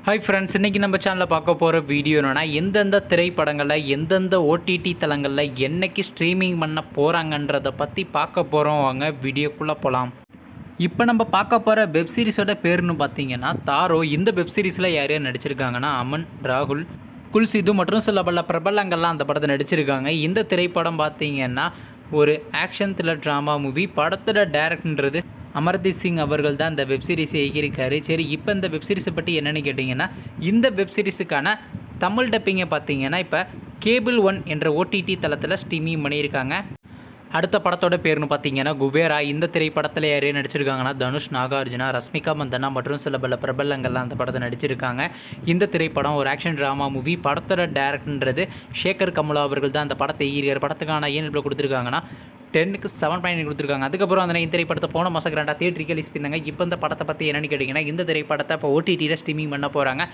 Hi friends, இன்றைக்கி நம்ம சேனலில் பார்க்க போகிற வீடியோ என்னென்னா, எந்தெந்த திரைப்படங்களில் எந்தெந்த ஓடிடி தளங்களில் என்னைக்கு ஸ்ட்ரீமிங் பண்ண போகிறாங்கன்றதை பற்றி பார்க்க போகிறோம். வாங்க வீடியோக்குள்ளே போகலாம். இப்போ நம்ம பார்க்க போகிற வெப்சீரிஸோட பேருன்னு பார்த்தீங்கன்னா தாரோ. இந்த வெப்சீரிஸில் யார் யார் நடிச்சிருக்காங்கன்னா அமன், ராகுல், குல்சிது மற்றும் சில பல பிரபலங்கள்லாம் அந்த படத்தை நடிச்சிருக்காங்க. இந்த திரைப்படம் பார்த்தீங்கன்னா ஒரு ஆக்ஷன் த்ரில்லர் ட்ராமா மூவி. படத்தோட டைரக்டர்ன்றது அமர்தீப் சிங் அவர்கள் தான் இந்த வெப்சீரிஸை இயக்கியிருக்காரு. சரி, இப்போ இந்த வெப்சீரிஸை பற்றி என்னென்னு கேட்டிங்கன்னா, இந்த வெப்சீரிஸுக்கான தமிழ் டப்பிங்கை பார்த்தீங்கன்னா இப்போ கேபிள் ஒன் என்ற ஓடிடி தளத்தில் ஸ்ட்ரீமிங் பண்ணியிருக்காங்க. அடுத்த படத்தோட பேர்னு பார்த்தீங்கன்னா குபேரா. இந்த திரைப்படத்தில் யார் நடிச்சிருக்காங்கன்னா தனுஷ், நாகார்ஜுனா, ரஷ்மிகா மந்தனா மற்றும் சில பல பிரபலங்கள்லாம் அந்த படத்தை நடிச்சிருக்காங்க. இந்த திரைப்படம் ஒரு ஆக்ஷன் ட்ராமா மூவி. படத்தோட டைரக்டர்ன்றது சேகர் கமுலா அவர்கள் தான் அந்த படத்தை இயக்கியிருக்கார். படத்துக்கான ஏன் கொடுத்துருக்காங்கன்னா 10க்கு 7.9 கொடுத்துருக்காங்க. அதுக்கப்புறம் அந்த இந்த திரைப்படத்தை போன மாதம் கிராண்டாக தியேட்டருக்கு ரிலீஸ் பண்ணாங்க. இப்போ இந்த படத்தை பற்றி என்னென்னு கேட்டிங்கன்னா, இந்த திரைப்படத்தை இப்போ ஓடிடியில் ஸ்ட்ரீமிங் பண்ண போகிறாங்க.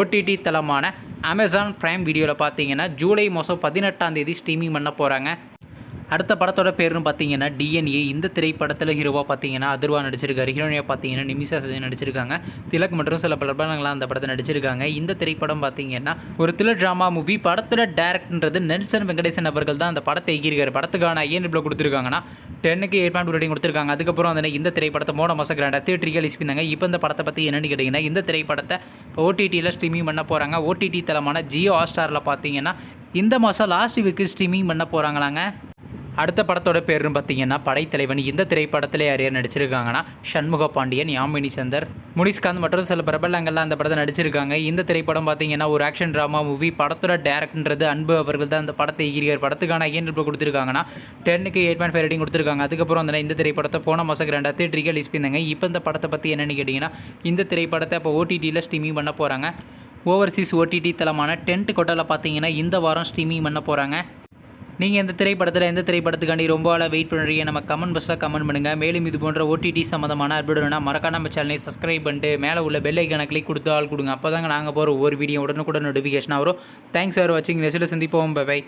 ஓடிடி தளமான அமேசான் பிரைம் வீடியோவில் பார்த்தீங்கன்னா ஜூலை மாதம் 18ஆம் தேதி ஸ்ட்ரீமிங் பண்ண போகிறாங்க. அடுத்த படத்தோட பேர்னு பார்த்தீங்கன்னா டிஎன்ஏ. இந்த திரைப்படத்தில் ஹீரோவாக பார்த்தீங்கன்னா அதர்வா நடிச்சிருக்காரு. ஹீரோனியாக பார்த்தீங்கன்னா நிமிஷா சஜன் நடிச்சிருக்காங்க. திலக் மற்றும் சில பிரபலங்கள்லாம் அந்த படத்தை நடிச்சிருக்காங்க. இந்த திரைப்படம் பார்த்தீங்கன்னா ஒரு த்ரில்லர் ட்ராமா மூவி. படத்தோட டைரக்டர்ன்றது நெல்சன் வெங்கடேசன் அவர்கள் தான் அந்த படத்தை இயக்கியிருக்காரு. படத்துக்கான ஏன் இவ்வளோ கொடுத்துருக்காங்கன்னா 10க்கு 8.2 ரேட்டிங் கொடுத்துருக்காங்க. அதுக்கப்புறம் அந்த இந்த திரைப்படத்தை போன மாதம் கிராண்டாக தியேட்டருக்கு ரிலீஸ் பண்ணாங்க. இப்போ இந்த படத்தை பற்றி என்னென்னு கேட்டிங்கன்னா, இந்த திரைப்படத்தை ஓடிடியில் ஸ்ட்ரீமிங் பண்ண போகிறாங்க. ஓடிடி தளமான ஜியோ ஹாட்ஸ்டாரில் பார்த்தீங்கன்னா இந்த மாதம் லாஸ்ட் வீக்கு ஸ்ட்ரீமிங் பண்ண போகிறாங்களாங்க. அடுத்த படத்தோட பேருன்னு பார்த்தீங்கன்னா படைத்தலைவன். இந்த திரைப்படத்தில் யார் யார் நடிச்சிருக்காங்கன்னா சண்முக பாண்டியன், யாமினி சந்தர், முனிஷ்காந்த் மற்றும் சில பிரபலங்கள்லாம் அந்த படத்தை நடிச்சிருக்காங்க. இந்த திரைப்படம் பார்த்தீங்கன்னா ஒரு ஆக்ஷன் ட்ராமா மூவி. படத்தோட டைரக்டர்ன்றது அன்பு அவர்கள் தான் அந்த படத்தை இயக்கியிருக்கார். படத்துக்கான ஏன் கொடுத்துருக்காங்கன்னா 10க்கு 8.5 ரேட்டிங் கொடுத்துருக்காங்க. அதுக்கப்புறம் இந்த திரைப்படத்தை போன மாதம் கிராண்டாக தியேட்டருக்கு ரிலீஸ் பண்ணாங்க. இப்போ இந்த படத்தை பற்றி என்னென்னு கேட்டிங்கன்னா, இந்த திரைப்படத்தை இப்போ ஓடிடியில் ஸ்ட்ரீமிங் பண்ண போகிறாங்க. ஓவர்சீஸ் ஓடிடி தளமான டென்ட் கொட்டாவில் பார்த்தீங்கன்னா இந்த வாரம் ஸ்ட்ரீமிங் பண்ண போகிறாங்க. நீங்கள் இந்த திரைப்படத்தில் எந்த திரைப்படத்துக்காண்டி ரொம்ப ஆளாக வெயிட் பண்ணுறீங்க, நம்ம கமெண்ட் பாக்ஸில் கமெண்ட் பண்ணுங்கள். மேலும் இது போன்ற ஓடிடி சம்மந்தமான அப்டேட்னா மறக்காம நம்ம சேனலை சப்ஸ்கிரைப் பண்ணிட்டு மேலே உள்ள பெல் ஐக்கானை கிளிக் கொடுத்து ஆள் கொடுங்க. அப்போ தாங்க நாங்கள் போகிற ஒவ்வொரு வீடியோ உடனுக்குடன் நோட்டிஃபிகேஷன் வரும். தேங்க்ஸ் ஃபார் வாட்சிங். நெக்ஸ்ட்டில் சந்திப்போம். பை.